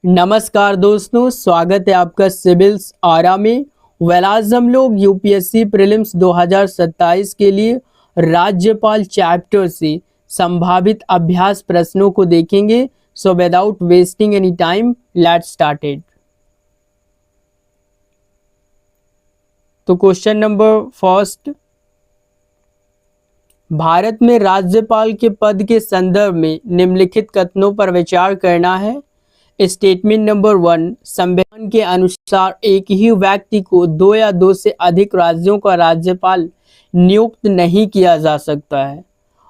नमस्कार दोस्तों, स्वागत है आपका सिविल्स आरा में। आज हम लोग यूपीएससी प्रीलिम्स 2027 के लिए राज्यपाल चैप्टर से संभावित अभ्यास प्रश्नों को देखेंगे। So without wasting any time let's start it. तो क्वेश्चन नंबर फर्स्ट, भारत में राज्यपाल के पद के संदर्भ में निम्नलिखित कथनों पर विचार करना है। स्टेटमेंट नंबर 1, संविधान के अनुसार एक ही व्यक्ति को 2 या 2 से अधिक राज्यों का राज्यपाल नियुक्त नहीं किया जा सकता है।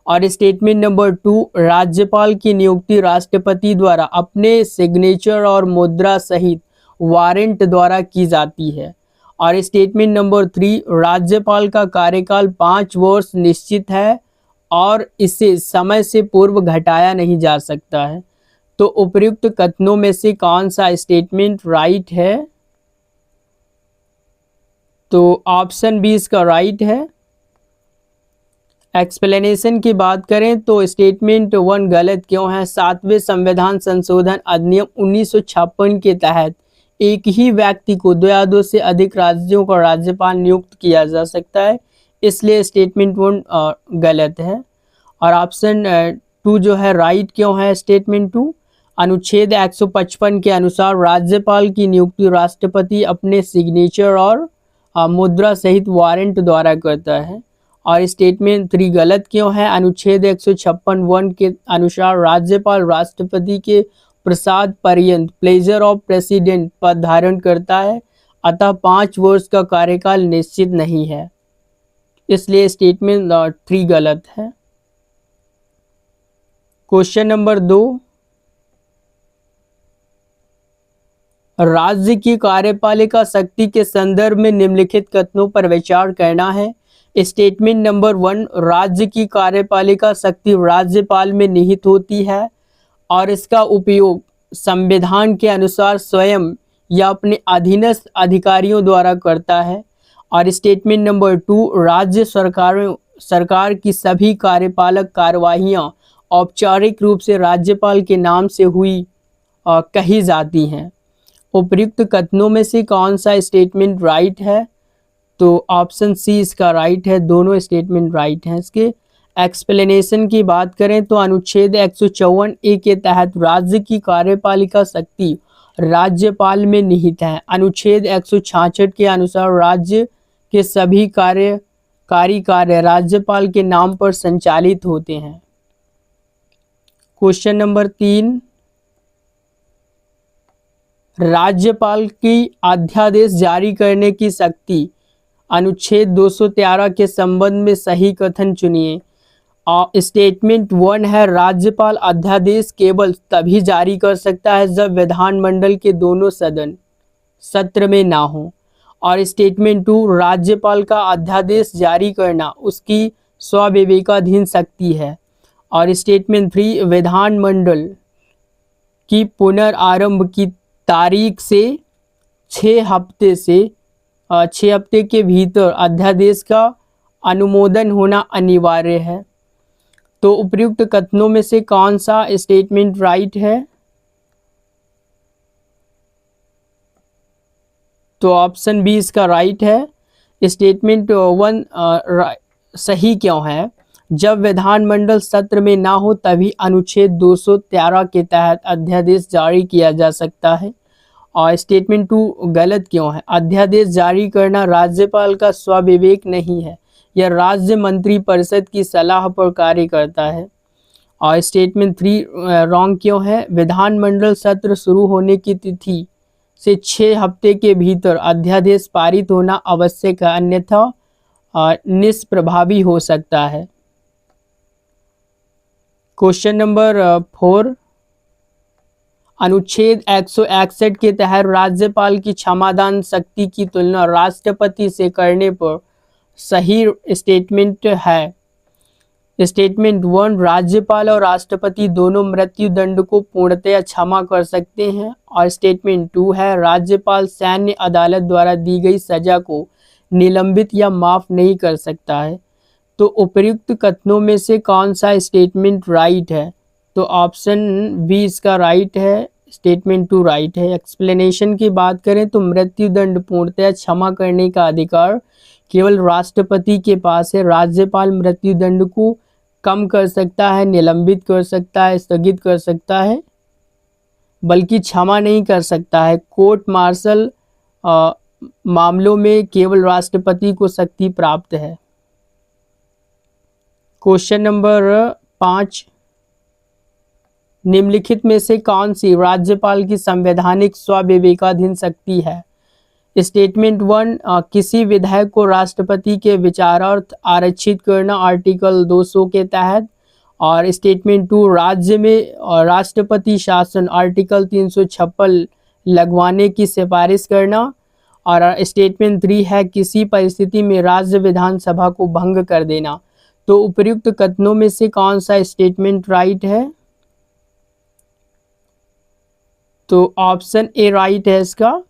और स्टेटमेंट नंबर 2, राज्यपाल की नियुक्ति राष्ट्रपति द्वारा अपने सिग्नेचर और मुद्रा सहित वारंट द्वारा की जाती है। और स्टेटमेंट नंबर 3, राज्यपाल का कार्यकाल 5 वर्ष निश्चित है और इसे समय से पूर्व घटाया नहीं जा सकता है। तो उपयुक्त कथनों में से कौन सा स्टेटमेंट राइट है? तो ऑप्शन बी इसका राइट है। एक्सप्लेनेशन की बात करें तो स्टेटमेंट 1 गलत क्यों है? 7वें संविधान संशोधन अधिनियम 1956 के तहत एक ही व्यक्ति को 2 या 2 से अधिक राज्यों का राज्यपाल नियुक्त किया जा सकता है, इसलिए स्टेटमेंट 1 गलत है। और ऑप्शन 2 जो है राइट क्यों है? स्टेटमेंट 2, अनुच्छेद 155 के अनुसार राज्यपाल की नियुक्ति राष्ट्रपति अपने सिग्नेचर और मुद्रा सहित वारंट द्वारा करता है। और स्टेटमेंट 3 गलत क्यों है? अनुच्छेद 156(1) के अनुसार राज्यपाल राष्ट्रपति के प्रसाद पर्यंत प्लेजर ऑफ प्रेसिडेंट पद धारण करता है, अतः 5 वर्ष का कार्यकाल निश्चित नहीं है, इसलिए स्टेटमेंट 3 गलत है। क्वेश्चन नंबर 2, राज्य की कार्यपालिका शक्ति के संदर्भ में निम्नलिखित कथनों पर विचार करना है। स्टेटमेंट नंबर 1, राज्य की कार्यपालिका शक्ति राज्यपाल में निहित होती है और इसका उपयोग संविधान के अनुसार स्वयं या अपने अधीनस्थ अधिकारियों द्वारा करता है। और स्टेटमेंट नंबर 2, राज्य सरकार की सभी कार्यपालक कार्यवाहियां औपचारिक रूप से राज्यपाल के नाम से हुई कही जाती हैं। उपयुक्त कथनों में से कौन सा स्टेटमेंट राइट है? तो ऑप्शन सी इसका राइट है, दोनों स्टेटमेंट राइट हैं। इसके एक्सप्लेनेशन की बात करें तो अनुच्छेद 154(a) के तहत राज्य की कार्यपालिका शक्ति राज्यपाल में निहित है। अनुच्छेद 166 के अनुसार राज्य के सभी कार्यकारी कार्य राज्यपाल के नाम पर संचालित होते हैं। क्वेश्चन नंबर 3, राज्यपाल की अध्यादेश जारी करने की शक्ति अनुच्छेद 213 के संबंध में सही कथन चुनिए। स्टेटमेंट 1 है, राज्यपाल अध्यादेश केवल तभी जारी कर सकता है जब विधानमंडल के दोनों सदन सत्र में ना हो। और स्टेटमेंट 2, राज्यपाल का अध्यादेश जारी करना उसकी स्वविवेकाधीन शक्ति है। और स्टेटमेंट 3, विधानमंडल की पुनरारंभ की तारीख से 6 हफ्ते के भीतर अध्यादेश का अनुमोदन होना अनिवार्य है। तो उपयुक्त कथनों में से कौन सा स्टेटमेंट राइट है? तो ऑप्शन बी इसका राइट है। स्टेटमेंट 1 सही क्यों है? जब विधानमंडल सत्र में ना हो तभी अनुच्छेद 213 के तहत अध्यादेश जारी किया जा सकता है। और स्टेटमेंट 2 गलत क्यों है? अध्यादेश जारी करना राज्यपाल का स्वविवेक नहीं है, यह राज्य मंत्री परिषद की सलाह पर कार्य करता है। और स्टेटमेंट 3 रॉन्ग क्यों है? विधानमंडल सत्र शुरू होने की तिथि से 6 हफ्ते के भीतर अध्यादेश पारित होना आवश्यक है, अन्यथा निष्प्रभावी हो सकता है। क्वेश्चन नंबर 4, अनुच्छेद 161 के तहत राज्यपाल की क्षमादान शक्ति की तुलना राष्ट्रपति से करने पर सही स्टेटमेंट है। स्टेटमेंट 1, राज्यपाल और राष्ट्रपति दोनों मृत्यु दंड को पूर्णतया क्षमा कर सकते हैं। और स्टेटमेंट 2 है, राज्यपाल सैन्य अदालत द्वारा दी गई सजा को निलंबित या माफ नहीं कर सकता है। तो उपयुक्त कथनों में से कौन सा स्टेटमेंट राइट है? तो ऑप्शन बी इसका राइट है। स्टेटमेंट 2 राइट है। एक्सप्लेनेशन की बात करें तो मृत्युदंड पूर्णतः क्षमा करने का अधिकार केवल राष्ट्रपति के पास है। राज्यपाल मृत्युदंड को कम कर सकता है, निलंबित कर सकता है, स्थगित कर सकता है, बल्कि क्षमा नहीं कर सकता है। कोर्ट मार्शल मामलों में केवल राष्ट्रपति को शक्ति प्राप्त है। क्वेश्चन नंबर 5, निम्नलिखित में से कौन सी राज्यपाल की संवैधानिक स्वविवेकाधीन शक्ति है? स्टेटमेंट 1, किसी विधायक को राष्ट्रपति के विचारार्थ आरक्षित करना आर्टिकल 200 के तहत। और स्टेटमेंट 2, राज्य में राष्ट्रपति शासन आर्टिकल 356 लगवाने की सिफारिश करना। और स्टेटमेंट 3 है किसी परिस्थिति में राज्य विधानसभा को भंग कर देना। तो उपर्युक्त कथनों में से कौन सा स्टेटमेंट राइट है? तो ऑप्शन ए राइट है इसका।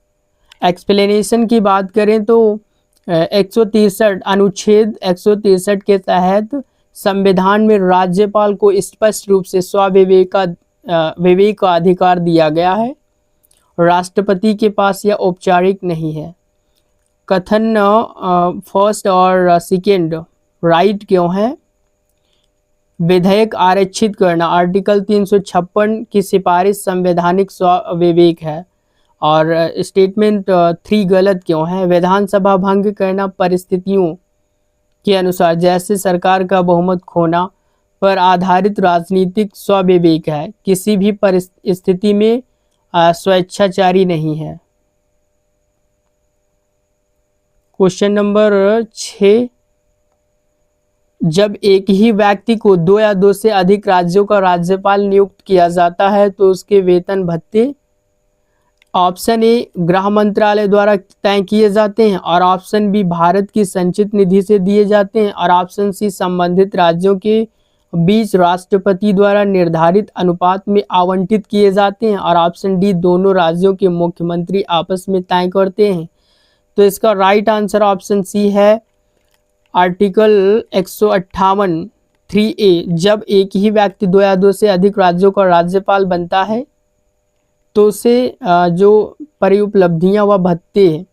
एक्सप्लेनेशन की बात करें तो 163 अनुच्छेद 163 के तहत संविधान में राज्यपाल को स्पष्ट रूप से विवेक का अधिकार दिया गया है। राष्ट्रपति के पास यह औपचारिक नहीं है। कथन फर्स्ट और सेकेंड राइट क्यों है? विधेयक आरक्षित करना आर्टिकल 356 की सिफारिश संवैधानिक स्वविवेक है। और स्टेटमेंट 3 गलत क्यों है? विधानसभा भंग करना परिस्थितियों के अनुसार जैसे सरकार का बहुमत खोना पर आधारित राजनीतिक स्वविवेक है, किसी भी परिस्थिति में स्वेच्छाचारी नहीं है। क्वेश्चन नंबर 6, जब एक ही व्यक्ति को 2 या 2 से अधिक राज्यों का राज्यपाल नियुक्त किया जाता है तो उसके वेतन भत्ते ऑप्शन ए गृह मंत्रालय द्वारा तय किए जाते हैं, और ऑप्शन बी भारत की संचित निधि से दिए जाते हैं, और ऑप्शन सी संबंधित राज्यों के बीच राष्ट्रपति द्वारा निर्धारित अनुपात में आवंटित किए जाते हैं, और ऑप्शन डी दोनों राज्यों के मुख्यमंत्री आपस में तय करते हैं। तो इसका राइट आंसर ऑप्शन सी है आर्टिकल 158 3A। जब एक ही व्यक्ति 2 या 2 से अधिक राज्यों का राज्यपाल बनता है तो उसे जो परिउपलब्धियां व भत्ते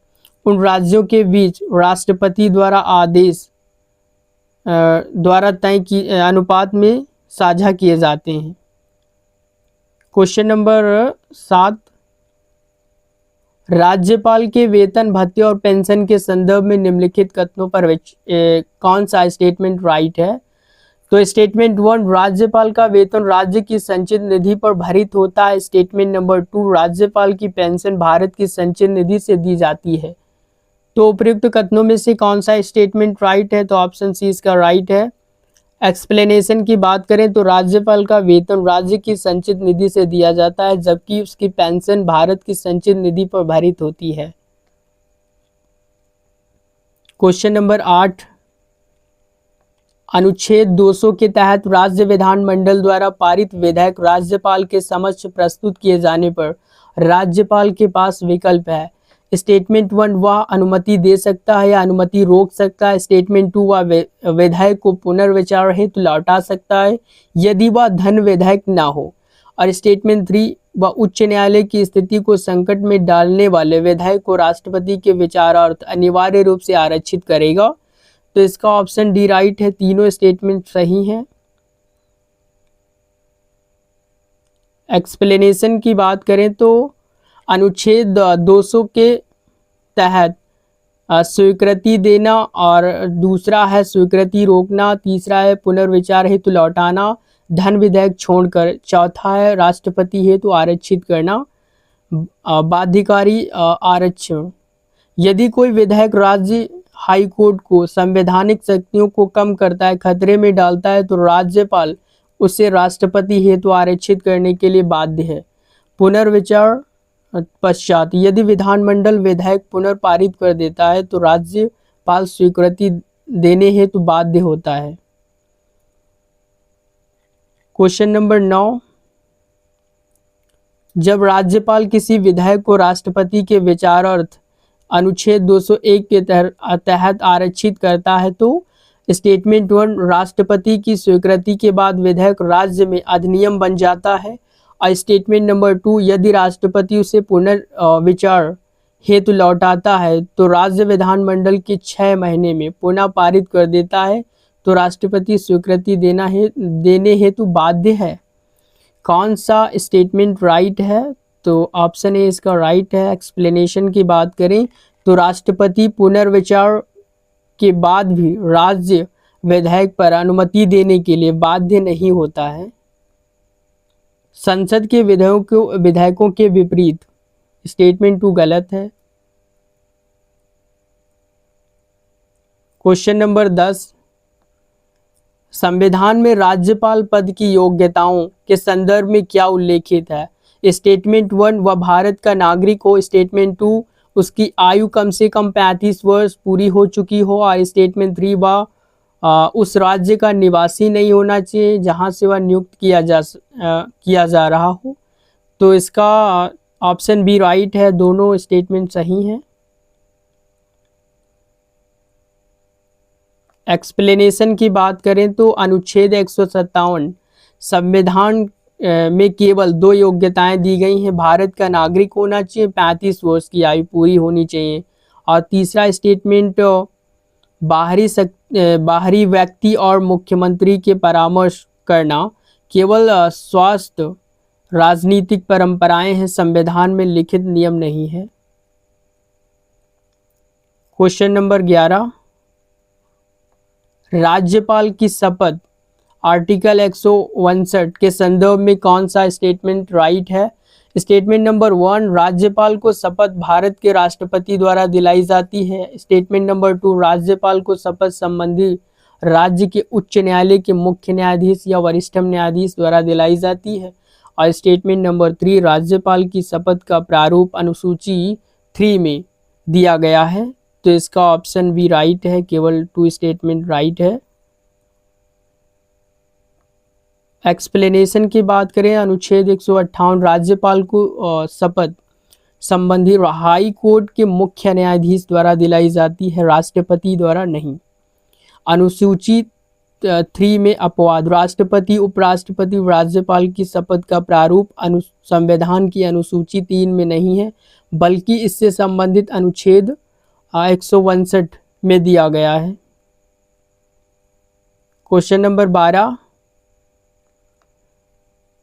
उन राज्यों के बीच राष्ट्रपति द्वारा आदेश द्वारा तय की अनुपात में साझा किए जाते हैं। क्वेश्चन नंबर 7, राज्यपाल के वेतन भत्ते और पेंशन के संदर्भ में निम्नलिखित कथनों पर कौन सा स्टेटमेंट राइट है? तो स्टेटमेंट 1, राज्यपाल का वेतन राज्य की संचित निधि पर भरित होता है। स्टेटमेंट नंबर 2, राज्यपाल की पेंशन भारत की संचित निधि से दी जाती है। तो उपयुक्त कथनों में से कौन सा स्टेटमेंट राइट है? तो ऑप्शन सी इसका राइट है। एक्सप्लेनेशन की बात करें तो राज्यपाल का वेतन राज्य की संचित निधि से दिया जाता है, जबकि उसकी पेंशन भारत की संचित निधि पर भरित होती है। क्वेश्चन नंबर 8, अनुच्छेद 200 के तहत राज्य विधानमंडल द्वारा पारित विधेयक राज्यपाल के समक्ष प्रस्तुत किए जाने पर राज्यपाल के पास विकल्प है। स्टेटमेंट 1, वह अनुमति दे सकता है या अनुमति रोक सकता है। स्टेटमेंट 2, वह विधेयक को पुनर्विचार हेतु लौटा सकता है यदि वह धन विधेयक ना हो। और स्टेटमेंट 3, वह उच्च न्यायालय की स्थिति को संकट में डालने वाले विधेयक को राष्ट्रपति के विचारार्थ अनिवार्य रूप से आरक्षित करेगा। तो इसका ऑप्शन डी राइट है। तीनों स्टेटमेंट सही हैं। एक्सप्लेनेशन की बात करें तो अनुच्छेद 200 के तहत स्वीकृति देना, और दूसरा है स्वीकृति रोकना, तीसरा है पुनर्विचार हेतु लौटाना धन विधेयक छोड़कर, चौथा है राष्ट्रपति हेतु आरक्षित करना बाध्यकारी आरक्षण। यदि कोई विधेयक राज्य हाई कोर्ट को संवैधानिक शक्तियों को कम करता है, खतरे में डालता है, तो राज्यपाल उसे राष्ट्रपति हेतु आरक्षित करने के लिए बाध्य है। पुनर्विचार पश्चात यदि विधानमंडल विधेयक पुनर्पारित कर देता है तो राज्यपाल स्वीकृति देने हेतु बाध्य होता है। क्वेश्चन नंबर 9, जब राज्यपाल किसी विधेयक को राष्ट्रपति के विचारार्थ अनुच्छेद 201 के तहत आरक्षित करता है तो स्टेटमेंट 1, राष्ट्रपति की स्वीकृति के बाद विधेयक राज्य में अधिनियम बन जाता है। और स्टेटमेंट नंबर 2, यदि राष्ट्रपति उसे पुनर्विचार हेतु लौटाता है तो राज्य विधानमंडल के 6 महीने में पुनः पारित कर देता है तो राष्ट्रपति स्वीकृति देने हेतु बाध्य है। कौन सा स्टेटमेंट राइट है? तो ऑप्शन ए इसका राइट है। एक्सप्लेनेशन की बात करें तो राष्ट्रपति पुनर्विचार के बाद भी राज्य विधेयक पर अनुमति देने के लिए बाध्य नहीं होता है। संसद के विधेयकों के विपरीत स्टेटमेंट 2 गलत है। क्वेश्चन नंबर 10, संविधान में राज्यपाल पद की योग्यताओं के संदर्भ में क्या उल्लेखित है? स्टेटमेंट 1, वह भारत का नागरिक हो। स्टेटमेंट 2, उसकी आयु कम से कम 35 वर्ष पूरी हो चुकी हो। और स्टेटमेंट 3, वह उस राज्य का निवासी नहीं होना चाहिए जहां से वह नियुक्त किया जा रहा हो। तो इसका ऑप्शन बी राइट है, दोनों स्टेटमेंट सही हैं। एक्सप्लेनेशन की बात करें तो अनुच्छेद 157 संविधान में केवल 2 योग्यताएं दी गई हैं। भारत का नागरिक होना चाहिए, 35 वर्ष की आयु पूरी होनी चाहिए। और तीसरा स्टेटमेंट बाहरी व्यक्ति और मुख्यमंत्री के परामर्श करना केवल स्वास्थ्य राजनीतिक परंपराएं हैं, संविधान में लिखित नियम नहीं है। क्वेश्चन नंबर 11, राज्यपाल की शपथ आर्टिकल 159 के संदर्भ में कौन सा स्टेटमेंट राइट है? स्टेटमेंट नंबर 1, राज्यपाल को शपथ भारत के राष्ट्रपति द्वारा दिलाई जाती है। स्टेटमेंट नंबर 2, राज्यपाल को शपथ संबंधी राज्य के उच्च न्यायालय के मुख्य न्यायाधीश या वरिष्ठतम न्यायाधीश द्वारा दिलाई जाती है। और स्टेटमेंट नंबर 3, राज्यपाल की शपथ का प्रारूप अनुसूची 3 में दिया गया है। तो इसका ऑप्शन भी राइट है, केवल 2 स्टेटमेंट राइट है। एक्सप्लेनेशन की बात करें, अनुच्छेद 158 राज्यपाल को शपथ संबंधी हाई कोर्ट के मुख्य न्यायाधीश द्वारा दिलाई जाती है, राष्ट्रपति द्वारा नहीं। अनुसूची 3 में अपवाद, राष्ट्रपति उपराष्ट्रपति राज्यपाल की शपथ का प्रारूप संविधान की अनुसूची 3 में नहीं है, बल्कि इससे संबंधित अनुच्छेद 159 में दिया गया है। क्वेश्चन नंबर 12,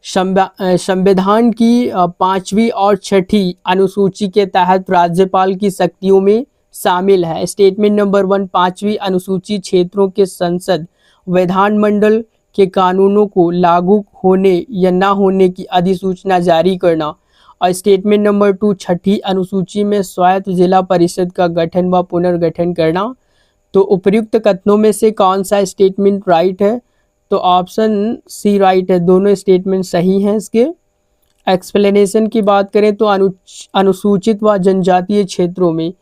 संविधान की 5वीं और 6ठी अनुसूची के तहत राज्यपाल की शक्तियों में शामिल है। स्टेटमेंट नंबर 1, 5वीं अनुसूची क्षेत्रों के संसद विधानमंडल के कानूनों को लागू होने या न होने की अधिसूचना जारी करना। और स्टेटमेंट नंबर 2, 6ठी अनुसूची में स्वायत्त जिला परिषद का गठन व पुनर्गठन करना। तो उपर्युक्त कथनों में से कौन सा स्टेटमेंट राइट है? तो ऑप्शन सी राइट है, दोनों स्टेटमेंट सही हैं इसके। एक्सप्लेनेशन की बात करें तो अनुसूचित व जनजातीय क्षेत्रों में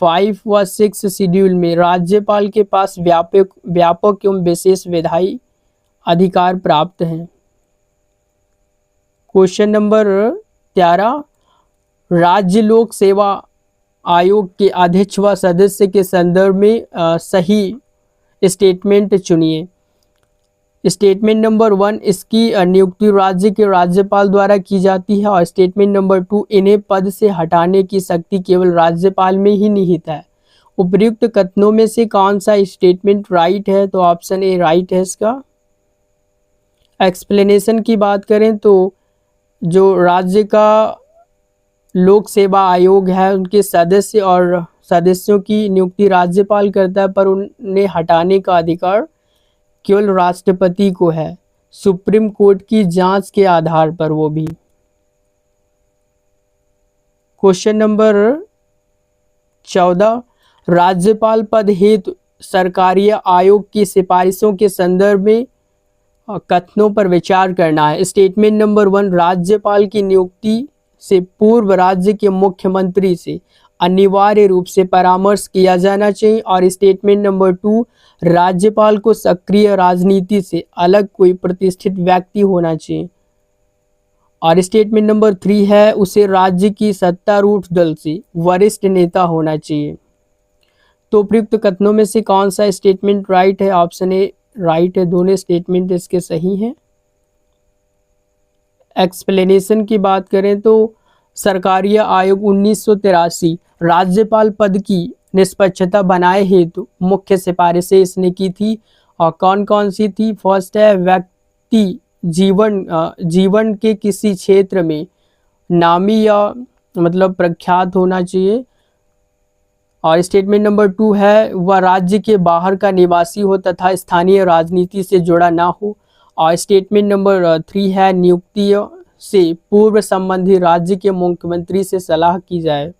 5 व 6 शेड्यूल में राज्यपाल के पास व्यापक एवं विशेष विधायी अधिकार प्राप्त हैं। क्वेश्चन नंबर 13, राज्य लोक सेवा आयोग के अध्यक्ष व सदस्य के संदर्भ में सही स्टेटमेंट चुनिए। स्टेटमेंट नंबर 1, इसकी नियुक्ति राज्य के राज्यपाल द्वारा की जाती है। और स्टेटमेंट नंबर 2, इन्हें पद से हटाने की शक्ति केवल राज्यपाल में ही निहित है। उपर्युक्त कथनों में से कौन सा स्टेटमेंट राइट है? तो ऑप्शन ए राइट है इसका। एक्सप्लेनेशन की बात करें तो जो राज्य का लोक सेवा आयोग है उनके सदस्य और सदस्यों की नियुक्ति राज्यपाल करता है, पर उन्हें हटाने का अधिकार केवल राष्ट्रपति को है, सुप्रीम कोर्ट की जांच के आधार पर वो भी। क्वेश्चन नंबर 14, राज्यपाल पद हेतु सरकारी आयोग की सिफारिशों के संदर्भ में कथनों पर विचार करना है। स्टेटमेंट नंबर 1, राज्यपाल की नियुक्ति से पूर्व राज्य के मुख्यमंत्री से अनिवार्य रूप से परामर्श किया जाना चाहिए। और स्टेटमेंट नंबर 2, राज्यपाल को सक्रिय राजनीति से अलग कोई प्रतिष्ठित व्यक्ति होना चाहिए। और स्टेटमेंट नंबर 3 है, उसे राज्य की सत्तारूढ़ दल से वरिष्ठ नेता होना चाहिए। तो उपयुक्त कथनों में से कौन सा स्टेटमेंट राइट है? ऑप्शन ए राइट है, दोनों स्टेटमेंट इसके सही हैं। एक्सप्लेनेशन की बात करें तो सरकारीय आयोग 1983 राज्यपाल पद की निष्पक्षता बनाए हेतु मुख्य सिफारिशें इसने की थी। और कौन कौन सी थी? फर्स्ट है व्यक्ति जीवन के किसी क्षेत्र में नामी या मतलब प्रख्यात होना चाहिए। और स्टेटमेंट नंबर 2 है वह राज्य के बाहर का निवासी हो तथा स्थानीय राजनीति से जुड़ा ना हो। और स्टेटमेंट नंबर 3 है नियुक्ति से पूर्व संबंधी राज्य के मुख्यमंत्री से सलाह की जाए।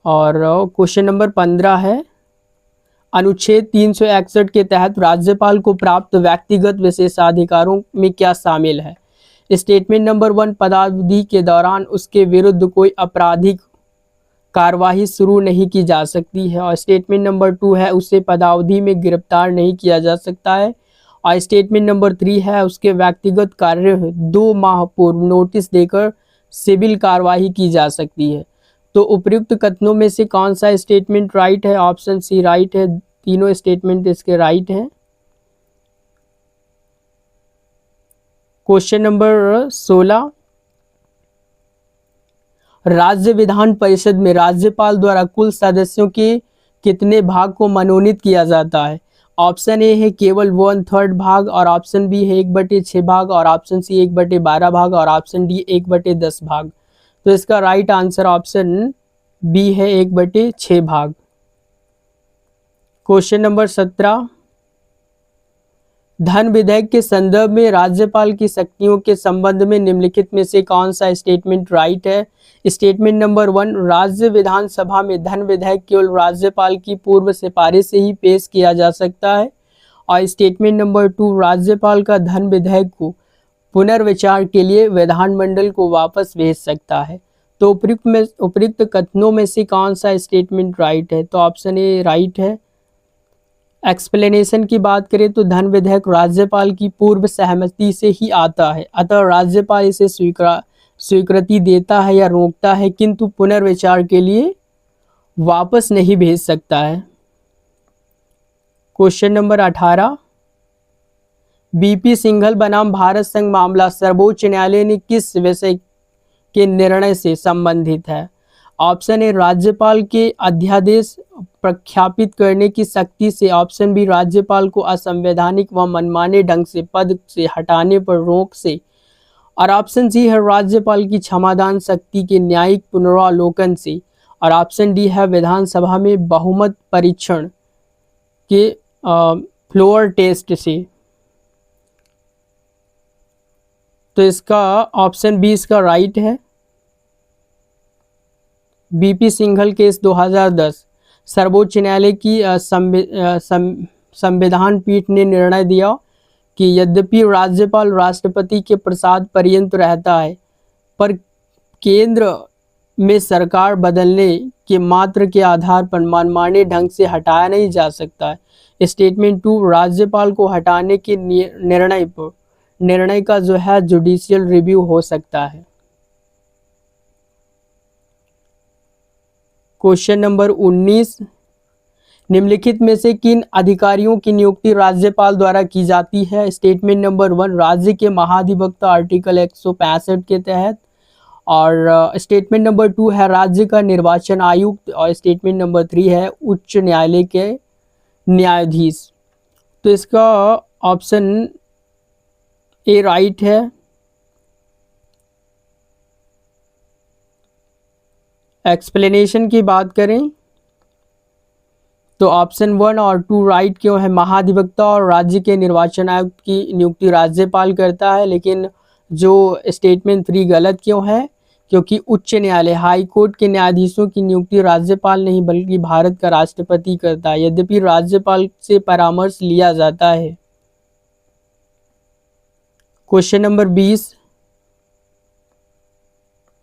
और क्वेश्चन नंबर 15 है अनुच्छेद 361 के तहत राज्यपाल को प्राप्त व्यक्तिगत विशेषाधिकारों में क्या शामिल है? स्टेटमेंट नंबर 1 पदावधि के दौरान उसके विरुद्ध कोई आपराधिक कार्यवाही शुरू नहीं की जा सकती है। और स्टेटमेंट नंबर 2 है उसे पदावधि में गिरफ्तार नहीं किया जा सकता है। और स्टेटमेंट नंबर 3 है उसके व्यक्तिगत कार्य 2 माह पूर्व नोटिस देकर सिविल कार्यवाही की जा सकती है। तो उपयुक्त कथनों में से कौन सा स्टेटमेंट राइट है? ऑप्शन सी राइट है, तीनों स्टेटमेंट इसके राइट हैं। क्वेश्चन नंबर 16 राज्य विधान परिषद में राज्यपाल द्वारा कुल सदस्यों के कितने भाग को मनोनीत किया जाता है? ऑप्शन ए है केवल 1/3 भाग, और ऑप्शन बी है 1/6 भाग, और ऑप्शन सी 1/12 भाग, और ऑप्शन डी 1/10 भाग। तो इसका राइट आंसर ऑप्शन बी है 1/6 भाग। क्वेश्चन नंबर 17 धन विधेयक के संदर्भ में राज्यपाल की शक्तियों के संबंध में निम्नलिखित में से कौन सा स्टेटमेंट राइट है? स्टेटमेंट नंबर 1 राज्य विधानसभा में धन विधेयक केवल राज्यपाल की पूर्व सिफारिश से ही पेश किया जा सकता है। और स्टेटमेंट नंबर 2 राज्यपाल का धन विधेयक को पुनर्विचार के लिए विधानमंडल को वापस भेज सकता है। तो उपयुक्त कथनों में से कौन सा स्टेटमेंट राइट है? तो ऑप्शन ए राइट है। एक्सप्लेनेशन की बात करें तो धन विधेयक राज्यपाल की पूर्व सहमति से ही आता है, अतः राज्यपाल इसे स्वीकृति देता है या रोकता है, किंतु पुनर्विचार के लिए वापस नहीं भेज सकता है। क्वेश्चन नंबर 18 बीपी सिंघल बनाम भारत संघ मामला सर्वोच्च न्यायालय ने किस विषय के निर्णय से संबंधित है? ऑप्शन ए राज्यपाल के अध्यादेश प्रख्यापित करने की शक्ति से, ऑप्शन बी राज्यपाल को असंवैधानिक व मनमाने ढंग से पद से हटाने पर रोक से, और ऑप्शन सी है राज्यपाल की क्षमादान शक्ति के न्यायिक पुनरावलोकन से, और ऑप्शन डी है विधानसभा में बहुमत परीक्षण के फ्लोर टेस्ट से। तो इसका ऑप्शन बी इसका राइट है। बीपी सिंघल केस 2010 सर्वोच्च न्यायालय की संविधान पीठ ने निर्णय दिया कि यद्यपि राज्यपाल राष्ट्रपति के प्रसाद पर्यंत रहता है, पर केंद्र में सरकार बदलने के मात्र के आधार पर मनमाने ढंग से हटाया नहीं जा सकता है। स्टेटमेंट 2 राज्यपाल को हटाने के निर्णय का जो है जुडिशियल रिव्यू हो सकता है। क्वेश्चन नंबर 19 निम्नलिखित में से किन अधिकारियों की नियुक्ति राज्यपाल द्वारा की जाती है? स्टेटमेंट नंबर 1 राज्य के महाधिवक्ता आर्टिकल 165 के तहत, और स्टेटमेंट नंबर 2 है राज्य का निर्वाचन आयुक्त, और स्टेटमेंट नंबर 3 है उच्च न्यायालय के न्यायाधीश। तो इसका ऑप्शन ए राइट है। एक्सप्लेनेशन की बात करें तो ऑप्शन 1 और 2 राइट क्यों है? महाधिवक्ता और राज्य के निर्वाचन आयुक्त की नियुक्ति राज्यपाल करता है, लेकिन जो स्टेटमेंट 3 गलत क्यों है? क्योंकि उच्च न्यायालय हाई कोर्ट के न्यायाधीशों की नियुक्ति राज्यपाल नहीं बल्कि भारत का राष्ट्रपति करता है, यद्यपि राज्यपाल से परामर्श लिया जाता है। क्वेश्चन नंबर 20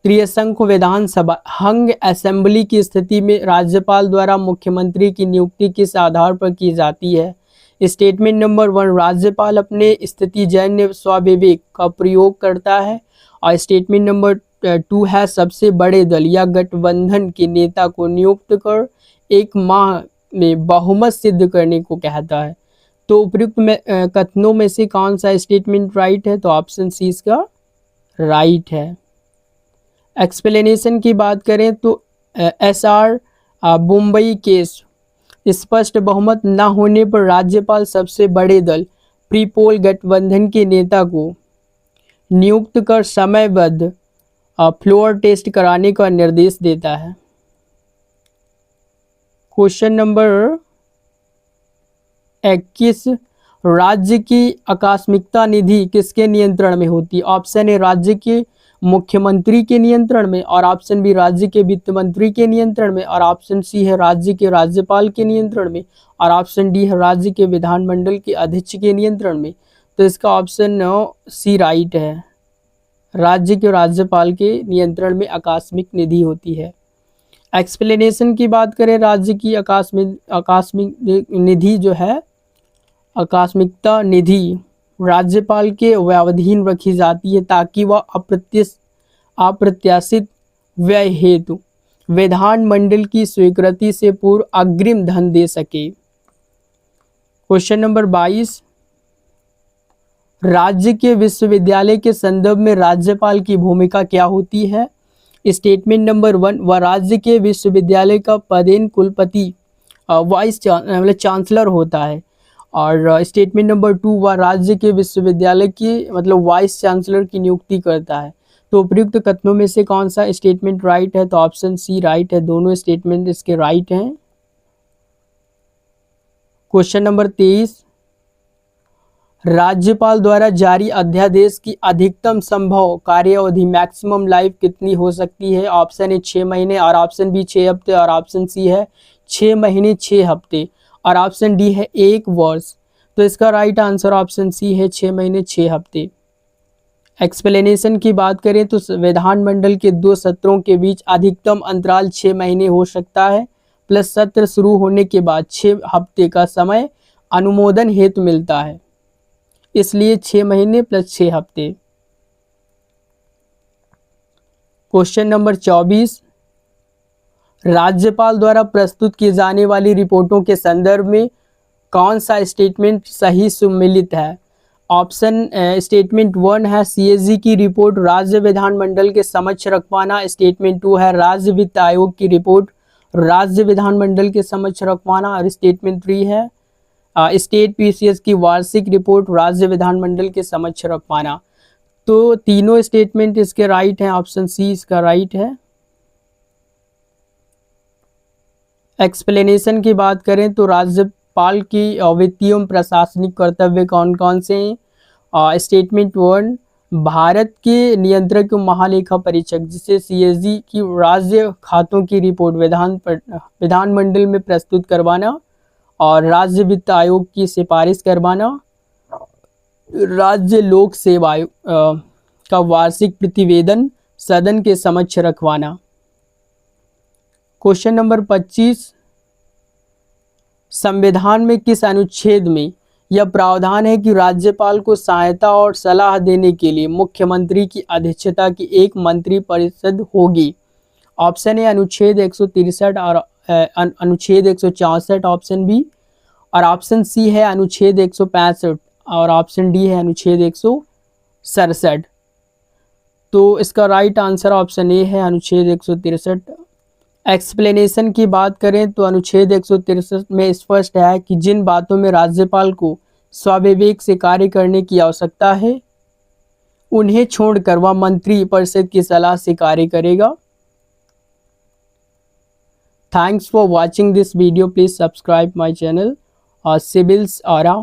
त्रिशंक विधानसभा हंग असेंबली की स्थिति में राज्यपाल द्वारा मुख्यमंत्री की नियुक्ति किस आधार पर की जाती है? स्टेटमेंट नंबर 1 राज्यपाल अपने स्थितिजन्य स्वविवेक का प्रयोग करता है, और स्टेटमेंट नंबर 2 है सबसे बड़े दल या गठबंधन के नेता को नियुक्त कर 1 माह में बहुमत सिद्ध करने को कहता है। तो उपयुक्त में कथनों में से कौन सा स्टेटमेंट राइट है? तो ऑप्शन सी इसका राइट है। एक्सप्लेनेशन की बात करें तो SR मुंबई केस, स्पष्ट बहुमत न होने पर राज्यपाल सबसे बड़े दल प्रीपोल गठबंधन के नेता को नियुक्त कर समयबद्ध फ्लोर टेस्ट कराने का निर्देश देता है। क्वेश्चन नंबर 21, राज्य की आकस्मिकता निधि किसके नियंत्रण में होती है? ऑप्शन ए राज्य के मुख्यमंत्री के नियंत्रण में, और ऑप्शन बी राज्य के वित्त मंत्री के नियंत्रण में, और ऑप्शन सी है राज्य के राज्यपाल के नियंत्रण में, और ऑप्शन डी है राज्य के विधानमंडल के अध्यक्ष के नियंत्रण में। तो इसका ऑप्शन सी राइट है, राज्य के राज्यपाल के नियंत्रण में आकस्मिक निधि होती है। एक्सप्लेनेशन की बात करें, राज्य की आकस्मिक निधि जो है, आकस्मिकता निधि राज्यपाल के व्यवधान रखी जाती है ताकि वह अप्रत्याशित व्यय हेतु विधानमंडल की स्वीकृति से पूर्व अग्रिम धन दे सके। क्वेश्चन नंबर 22, राज्य के विश्वविद्यालय के संदर्भ में राज्यपाल की भूमिका क्या होती है? स्टेटमेंट नंबर 1, वह राज्य के विश्वविद्यालय का पदेन कुलपति वाइस चांसलर होता है, और स्टेटमेंट नंबर 2, वह राज्य के विश्वविद्यालय की वाइस चांसलर की नियुक्ति करता है। तो उपयुक्त कथनों में से कौन सा स्टेटमेंट राइट है? तो ऑप्शन सी राइट है, दोनों स्टेटमेंट इसके राइट हैं। क्वेश्चन नंबर 23, राज्यपाल द्वारा जारी अध्यादेश की अधिकतम संभव कार्यावधि मैक्सिमम लाइफ कितनी हो सकती है? ऑप्शन ए 6 महीने, और ऑप्शन बी 6 हफ्ते, और ऑप्शन सी है 6 महीने 6 हफ्ते, और ऑप्शन डी है 1 वर्ष। तो इसका राइट आंसर ऑप्शन सी है 6 महीने 6 हफ्ते। एक्सप्लेनेशन की बात करें तो विधानमंडल के 2 सत्रों के बीच अधिकतम अंतराल 6 महीने हो सकता है, प्लस सत्र शुरू होने के बाद 6 हफ्ते का समय अनुमोदन हेतु मिलता है, इसलिए 6 महीने प्लस 6 हफ्ते। क्वेश्चन नंबर 24, राज्यपाल द्वारा प्रस्तुत की जाने वाली रिपोर्टों के संदर्भ में कौन सा स्टेटमेंट सही सम्मिलित है? ऑप्शन स्टेटमेंट 1 है CAG की रिपोर्ट राज्य विधानमंडल के समक्ष रखवाना, स्टेटमेंट 2 है राज्य वित्त आयोग की रिपोर्ट राज्य विधानमंडल के समक्ष रखवाना, और स्टेटमेंट 3 है स्टेट PCS की वार्षिक रिपोर्ट राज्य विधानमंडल के समक्ष रखवाना। तो तीनों स्टेटमेंट इसके राइट हैं, ऑप्शन सी इसका राइट है। एक्सप्लेनेशन की बात करें तो राज्यपाल की वित्तीय एवं प्रशासनिक कर्तव्य कौन कौन से हैं? स्टेटमेंट 1, भारत के नियंत्रक महालेखा परीक्षक जिसे CAG की राज्य खातों की रिपोर्ट विधानमंडल में प्रस्तुत करवाना, और राज्य वित्त आयोग की सिफारिश करवाना, राज्य लोक सेवा आयोग का वार्षिक प्रतिवेदन सदन के समक्ष रखवाना। क्वेश्चन नंबर 25, संविधान में किस अनुच्छेद में यह प्रावधान है कि राज्यपाल को सहायता और सलाह देने के लिए मुख्यमंत्री की अध्यक्षता की एक मंत्री परिषद होगी? ऑप्शन ए अनुच्छेद 163 और अनुच्छेद 164 ऑप्शन बी, और ऑप्शन सी है अनुच्छेद 165, और ऑप्शन डी है अनुच्छेद 167। तो इसका राइट आंसर ऑप्शन ए है अनुच्छेद 163। एक्सप्लेनेशन की बात करें तो अनुच्छेद 163 में स्पष्ट है कि जिन बातों में राज्यपाल को स्वाविवेक से कार्य करने की आवश्यकता है उन्हें छोड़कर वह मंत्री परिषद की सलाह से कार्य करेगा। Thanks for watching this video. Please subscribe my channel, Civils Aura.